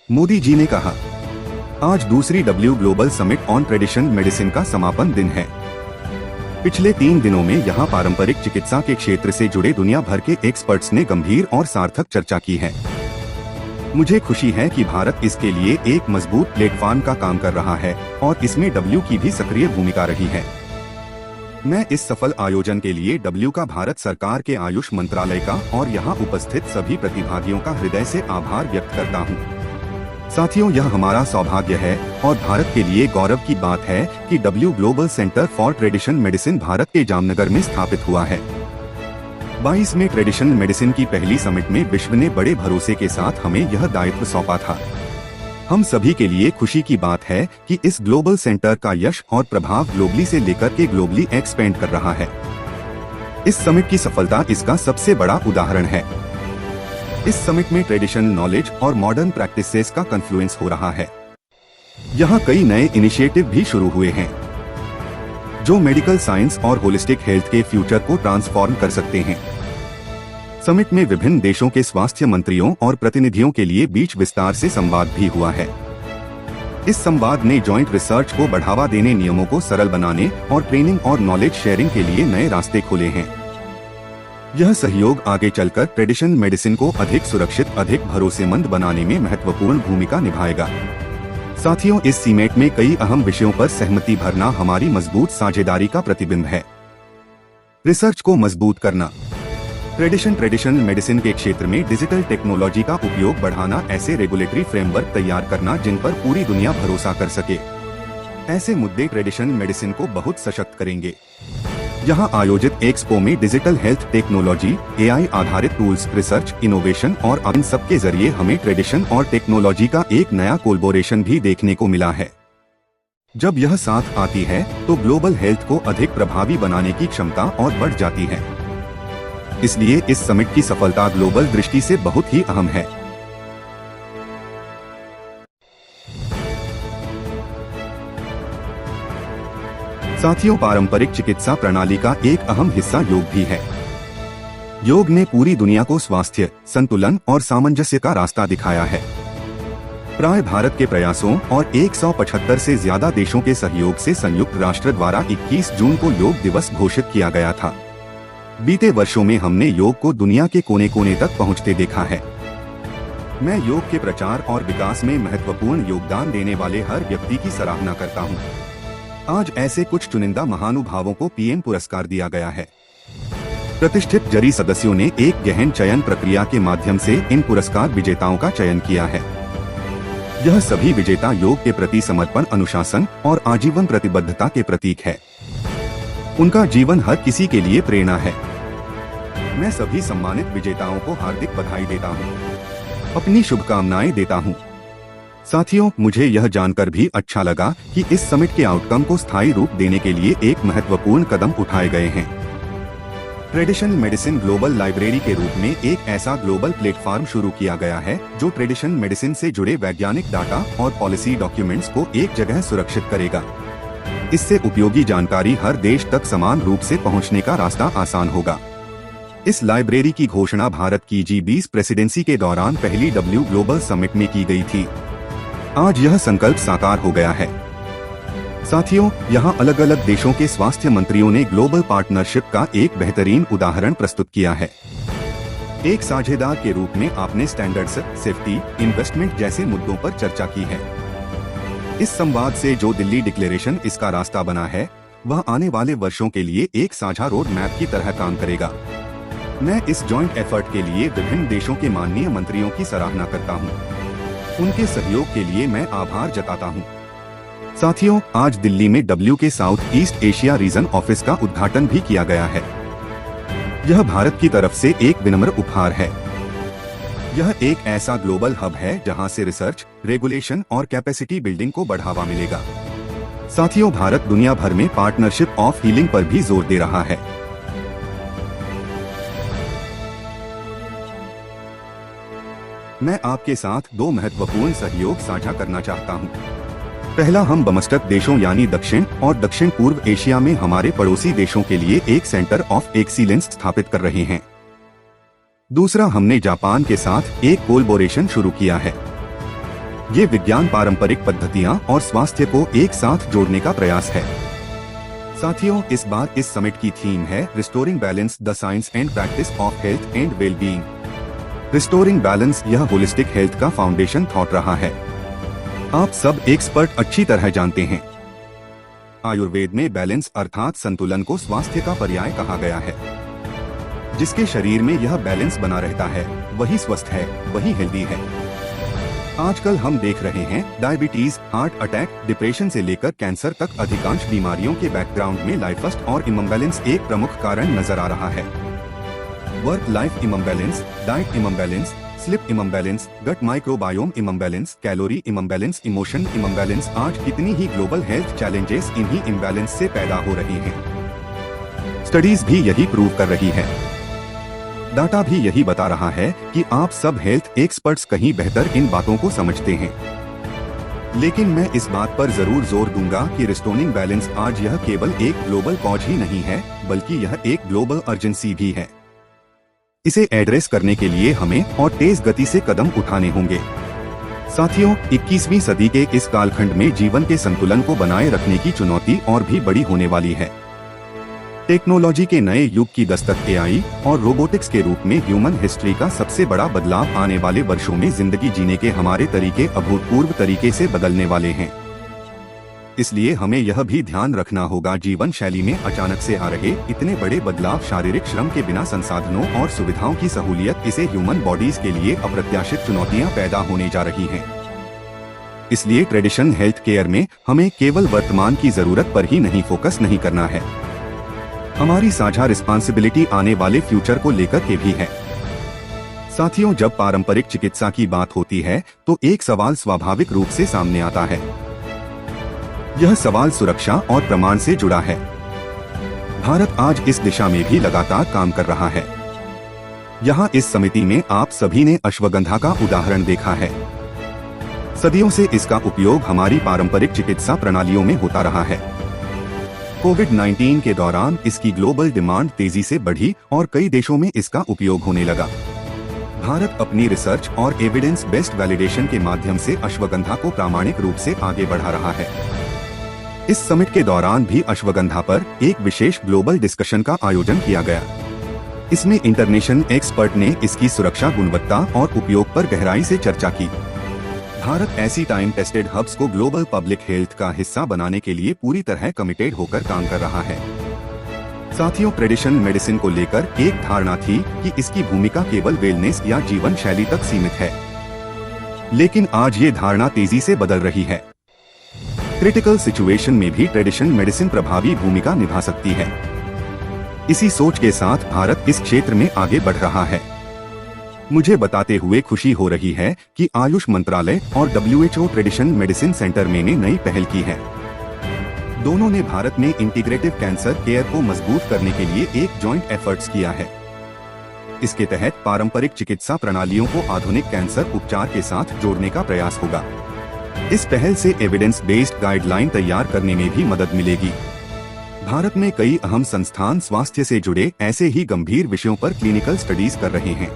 मोदी जी ने कहा, आज दूसरी W global summit on traditional medicine का समापन दिन है। पिछले 3 दिनों में यहाँ पारंपरिक चिकित्सा के क्षेत्र से जुड़े दुनिया भर के एक्सपर्ट्स ने गंभीर और सार्थक चर्चा की है। मुझे खुशी है कि भारत इसके लिए एक मजबूत प्लेटफॉर्म का काम कर रहा है और इसमें डब्ल्यू की भी सक्रिय भूमिका रही है। मैं इस सफल आयोजन के लिए डब्ल्यू का, भारत सरकार के आयुष मंत्रालय का और यहाँ उपस्थित सभी प्रतिभागियों का हृदय से आभार व्यक्त करता हूँ। साथियों, यह हमारा सौभाग्य है और भारत के लिए गौरव की बात है कि W global centre for traditional medicine Bharat के जामनगर में स्थापित हुआ है। 22 में ट्रेडिशनल मेडिसिन की पहली समिट में विश्व ने बड़े भरोसे के साथ हमें यह दायित्व सौंपा था। हम सभी के लिए खुशी की बात है कि इस ग्लोबल सेंटर का यश और प्रभाव ग्लोबली से लेकर के ग्लोबली एक्सपेंड कर रहा है। इस समिट की सफलता इसका सबसे बड़ा उदाहरण है। इस समिट में ट्रेडिशनल नॉलेज और मॉडर्न प्रैक्टिसेस का कन्फ्लुएंस हो रहा है। यहाँ कई नए इनिशिएटिव भी शुरू हुए हैं जो मेडिकल साइंस और होलिस्टिक हेल्थ के फ्यूचर को ट्रांसफॉर्म कर सकते हैं। समिट में विभिन्न देशों के स्वास्थ्य मंत्रियों और प्रतिनिधियों के लिए बीच विस्तार से संवाद भी हुआ है। इस संवाद ने जॉइंट रिसर्च को बढ़ावा देने, नियमों को सरल बनाने और ट्रेनिंग और नॉलेज शेयरिंग के लिए नए रास्ते खोले हैं। यह सहयोग आगे चलकर ट्रेडिशनल मेडिसिन को अधिक सुरक्षित, अधिक भरोसेमंद बनाने में महत्वपूर्ण भूमिका निभाएगा। साथियों, इस समिट में कई अहम विषयों पर सहमति भरना हमारी मजबूत साझेदारी का प्रतिबिंब है। रिसर्च को मजबूत करना, ट्रेडिशनल मेडिसिन के क्षेत्र में डिजिटल टेक्नोलॉजी का उपयोग बढ़ाना, ऐसे रेगुलेटरी फ्रेमवर्क तैयार करना जिन पर पूरी दुनिया भरोसा कर सके। ऐसे मुद्दे ट्रेडिशनल मेडिसिन को बहुत सशक्त करेंगे। यहाँ आयोजित एक्सपो में डिजिटल हेल्थ टेक्नोलॉजी, एआई आधारित टूल्स, रिसर्च, इनोवेशन और इन सब के जरिए हमें ट्रेडिशन और टेक्नोलॉजी का एक नया कोलैबोरेशन भी देखने को मिला है। जब यह साथ आती है तो ग्लोबल हेल्थ को अधिक प्रभावी बनाने की क्षमता और बढ़ जाती है। इसलिए इस समिट की सफलता ग्लोबल दृष्टि से बहुत ही अहम है। साथियों, पारंपरिक चिकित्सा प्रणाली का एक अहम हिस्सा योग भी है। योग ने पूरी दुनिया को स्वास्थ्य, संतुलन और सामंजस्य का रास्ता दिखाया है। प्राय भारत के प्रयासों और 175 से ज्यादा देशों के सहयोग से संयुक्त राष्ट्र द्वारा 21 जून को योग दिवस घोषित किया गया था। बीते वर्षों में हमने योग को दुनिया के कोने कोने तक पहुंचते देखा है। मैं योग के प्रचार और विकास में महत्वपूर्ण योगदान देने वाले हर व्यक्ति की सराहना करता हूं। आज ऐसे कुछ चुनिंदा महानुभावों को पीएम पुरस्कार दिया गया है। प्रतिष्ठित जरी सदस्यों ने एक गहन चयन प्रक्रिया के माध्यम से इन पुरस्कार विजेताओं का चयन किया है। यह सभी विजेता योग के प्रति समर्पण, अनुशासन और आजीवन प्रतिबद्धता के प्रतीक है। उनका जीवन हर किसी के लिए प्रेरणा है। मैं सभी सम्मानित विजेताओं को हार्दिक बधाई देता हूँ, अपनी शुभकामनाएं देता हूँ। साथियों, मुझे यह जानकर भी अच्छा लगा कि इस समिट के आउटकम को स्थायी रूप देने के लिए एक महत्वपूर्ण कदम उठाए गए हैं। ट्रेडिशनल मेडिसिन ग्लोबल लाइब्रेरी के रूप में एक ऐसा ग्लोबल प्लेटफॉर्म शुरू किया गया है जो ट्रेडिशनल मेडिसिन से जुड़े वैज्ञानिक डाटा और पॉलिसी डॉक्यूमेंट्स को एक जगह सुरक्षित करेगा। इससे उपयोगी जानकारी हर देश तक समान रूप से पहुंचने का रास्ता आसान होगा। इस लाइब्रेरी की घोषणा भारत की G20 प्रेसिडेंसी के दौरान पहली डब्ल्यू ग्लोबल समिट में की गई थी। आज यह संकल्प साकार हो गया है। साथियों, यहाँ अलग अलग देशों के स्वास्थ्य मंत्रियों ने ग्लोबल पार्टनरशिप का एक बेहतरीन उदाहरण प्रस्तुत किया है। एक साझेदार के रूप में आपने स्टैंडर्ड्स, सेफ्टी, इन्वेस्टमेंट जैसे मुद्दों पर चर्चा की है। इस संवाद से जो दिल्ली डिक्लेरेशन इसका रास्ता बना है, वह आने वाले वर्षों के लिए एक साझा रोड मैप की तरह काम करेगा। मैं इस जॉइंट एफर्ट के लिए विभिन्न देशों के माननीय मंत्रियों की सराहना करता हूँ। उनके सहयोग के लिए मैं आभार जताता हूँ। साथियों, आज दिल्ली में डब्ल्यू के south east Asia region office का उद्घाटन भी किया गया है। यह भारत की तरफ से एक विनम्र उपहार है। यह एक ऐसा ग्लोबल हब है जहां से रिसर्च, रेगुलेशन और कैपेसिटी बिल्डिंग को बढ़ावा मिलेगा। साथियों, भारत दुनिया भर में पार्टनरशिप ऑफ हीलिंग पर भी जोर दे रहा है। मैं आपके साथ 2 महत्वपूर्ण सहयोग साझा करना चाहता हूं। पहला, हम बमस्टक देशों यानी दक्षिण और दक्षिण पूर्व एशिया में हमारे पड़ोसी देशों के लिए एक सेंटर ऑफ एक्सीलेंस स्थापित कर रहे हैं। दूसरा, हमने जापान के साथ एक कोलैबोरेशन शुरू किया है। ये विज्ञान पारंपरिक पद्धतियां और स्वास्थ्य को एक साथ जोड़ने का प्रयास है। साथियों, इस बार इस समिट की थीम है restoring balance, the science and practice of health and wellbeing. Restoring balance यह होलिस्टिक हेल्थ का फाउंडेशन थॉट रहा है। आप सब एक्सपर्ट अच्छी तरह जानते हैं, आयुर्वेद में बैलेंस अर्थात संतुलन को स्वास्थ्य का पर्याय कहा गया है। जिसके शरीर में यह बैलेंस बना रहता है वही स्वस्थ है, वही हेल्दी है। आजकल हम देख रहे हैं डायबिटीज, हार्ट अटैक, डिप्रेशन से लेकर कैंसर तक अधिकांश बीमारियों के बैकग्राउंड में लाइफस्टाइल और इम्बैलेंस एक प्रमुख कारण नजर आ रहा है। Work life imbalance, diet imbalance, sleep imbalance, gut microbiome imbalance, calorie imbalance, emotion imbalance, आज कितनी ही ग्लोबल हेल्थ चैलेंजेस इन्हीं इम्बैलेंस से पैदा हो रही हैं। स्टडीज भी यही प्रूव कर रही है। डाटा भी यही बता रहा है कि आप सब हेल्थ एक्सपर्ट्स कहीं बेहतर इन बातों को समझते हैं। लेकिन मैं इस बात पर जरूर जोर दूंगा कि रिस्टोरिंग बैलेंस आज यह केवल एक ग्लोबल कॉज ही नहीं है, बल्कि यह एक ग्लोबल अर्जेंसी भी है। इसे एड्रेस करने के लिए हमें और तेज गति से कदम उठाने होंगे। साथियों, 21वीं सदी के इस कालखंड में जीवन के संतुलन को बनाए रखने की चुनौती और भी बड़ी होने वाली है। टेक्नोलॉजी के नए युग की दस्तक एआई और रोबोटिक्स के रूप में ह्यूमन हिस्ट्री का सबसे बड़ा बदलाव आने वाले वर्षों में जिंदगी जीने के हमारे तरीके अभूतपूर्व तरीके से बदलने वाले हैं। इसलिए हमें यह भी ध्यान रखना होगा, जीवन शैली में अचानक से आ रहे इतने बड़े बदलाव शारीरिक श्रम के बिना संसाधनों और सुविधाओं की सहूलियत इसे ह्यूमन बॉडीज के लिए अप्रत्याशित चुनौतियां पैदा होने जा रही हैं। इसलिए ट्रेडिशनल हेल्थ केयर में हमें केवल वर्तमान की जरूरत पर ही नहीं फोकस नहीं करना है, हमारी साझा रिस्पांसिबिलिटी आने वाले फ्यूचर को लेकर के भी है। साथियों, जब पारंपरिक चिकित्सा की बात होती है तो एक सवाल स्वाभाविक रूप से सामने आता है। यह सवाल सुरक्षा और प्रमाण से जुड़ा है। भारत आज इस दिशा में भी लगातार काम कर रहा है। यहाँ इस समिति में आप सभी ने अश्वगंधा का उदाहरण देखा है। सदियों से इसका उपयोग हमारी पारंपरिक चिकित्सा प्रणालियों में होता रहा है। कोविड-19 के दौरान इसकी ग्लोबल डिमांड तेजी से बढ़ी और कई देशों में इसका उपयोग होने लगा। भारत अपनी रिसर्च और एविडेंस बेस्ड वैलिडेशन के माध्यम से अश्वगंधा को प्रामाणिक रूप से आगे बढ़ा रहा है। इस समिट के दौरान भी अश्वगंधा पर एक विशेष ग्लोबल डिस्कशन का आयोजन किया गया। इसमें इंटरनेशनल एक्सपर्ट ने इसकी सुरक्षा, गुणवत्ता और उपयोग पर गहराई से चर्चा की। भारत ऐसी टाइम टेस्टेड हब्स को ग्लोबल पब्लिक हेल्थ का हिस्सा बनाने के लिए पूरी तरह कमिटेड होकर काम कर रहा है। साथियों, ट्रेडिशनल मेडिसिन को लेकर एक धारणा थी कि इसकी भूमिका केवल वेलनेस या जीवन शैली तक सीमित है, लेकिन आज ये धारणा तेजी से बदल रही है। क्रिटिकल सिचुएशन में भी ट्रेडिशनल मेडिसिन प्रभावी भूमिका निभा सकती है। इसी सोच के साथ भारत इस क्षेत्र में आगे बढ़ रहा है। मुझे बताते हुए खुशी हो रही है कि आयुष मंत्रालय और WHO ट्रेडिशनल मेडिसिन सेंटर में ने नई पहल की है। दोनों ने भारत में इंटीग्रेटिव कैंसर केयर को मजबूत करने के लिए एक जॉइंट एफर्ट्स किया है। इसके तहत पारंपरिक चिकित्सा प्रणालियों को आधुनिक कैंसर उपचार के साथ जोड़ने का प्रयास होगा। इस पहल से एविडेंस बेस्ड गाइडलाइन तैयार करने में भी मदद मिलेगी। भारत में कई अहम संस्थान स्वास्थ्य से जुड़े ऐसे ही गंभीर विषयों पर क्लिनिकल स्टडीज कर रहे हैं।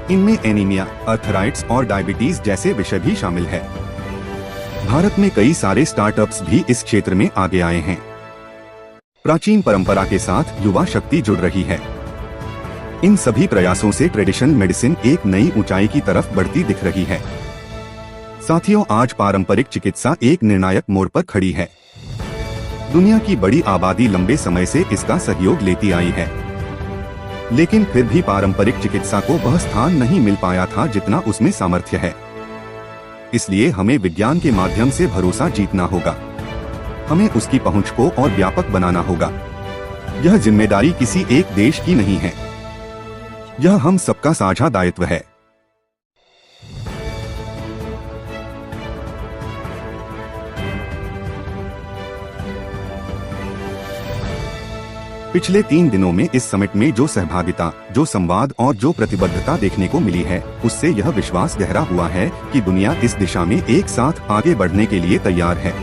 इनमें एनीमिया, अर्थराइट्स और डायबिटीज जैसे विषय भी शामिल है। भारत में कई सारे स्टार्टअप्स भी इस क्षेत्र में आगे आए हैं। प्राचीन परंपरा के साथ युवा शक्ति जुड़ रही है। इन सभी प्रयासों से ट्रेडिशनल मेडिसिन एक नई ऊंचाई की तरफ बढ़ती दिख रही है। साथियों, आज पारंपरिक चिकित्सा एक निर्णायक मोड़ पर खड़ी है। दुनिया की बड़ी आबादी लंबे समय से इसका सहयोग लेती आई है, लेकिन फिर भी पारंपरिक चिकित्सा को वह स्थान नहीं मिल पाया था जितना उसमें सामर्थ्य है। इसलिए हमें विज्ञान के माध्यम से भरोसा जीतना होगा। हमें उसकी पहुंच को और व्यापक बनाना होगा। यह जिम्मेदारी किसी एक देश की नहीं है, यह हम सबका साझा दायित्व है। पिछले 3 दिनों में इस समिट में जो सहभागिता, जो संवाद और जो प्रतिबद्धता देखने को मिली है, उससे यह विश्वास गहरा हुआ है कि दुनिया इस दिशा में एक साथ आगे बढ़ने के लिए तैयार है।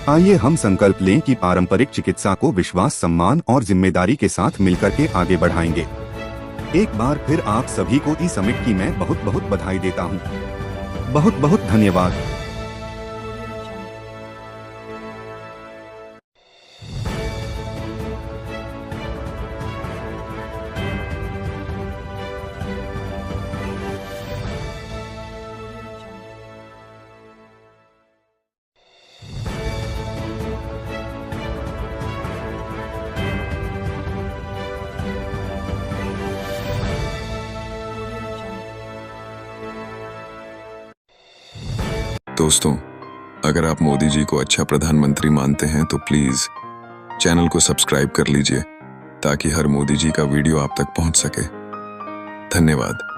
आइए हम संकल्प लें कि पारंपरिक चिकित्सा को विश्वास, सम्मान और जिम्मेदारी के साथ मिलकर के आगे बढ़ाएंगे। एक बार फिर आप सभी को इस समिट की मैं बहुत बहुत बधाई देता हूँ। बहुत बहुत धन्यवाद। दोस्तों, अगर आप मोदी जी को अच्छा प्रधानमंत्री मानते हैं तो प्लीज चैनल को सब्सक्राइब कर लीजिए ताकि हर मोदी जी का वीडियो आप तक पहुंच सके। धन्यवाद।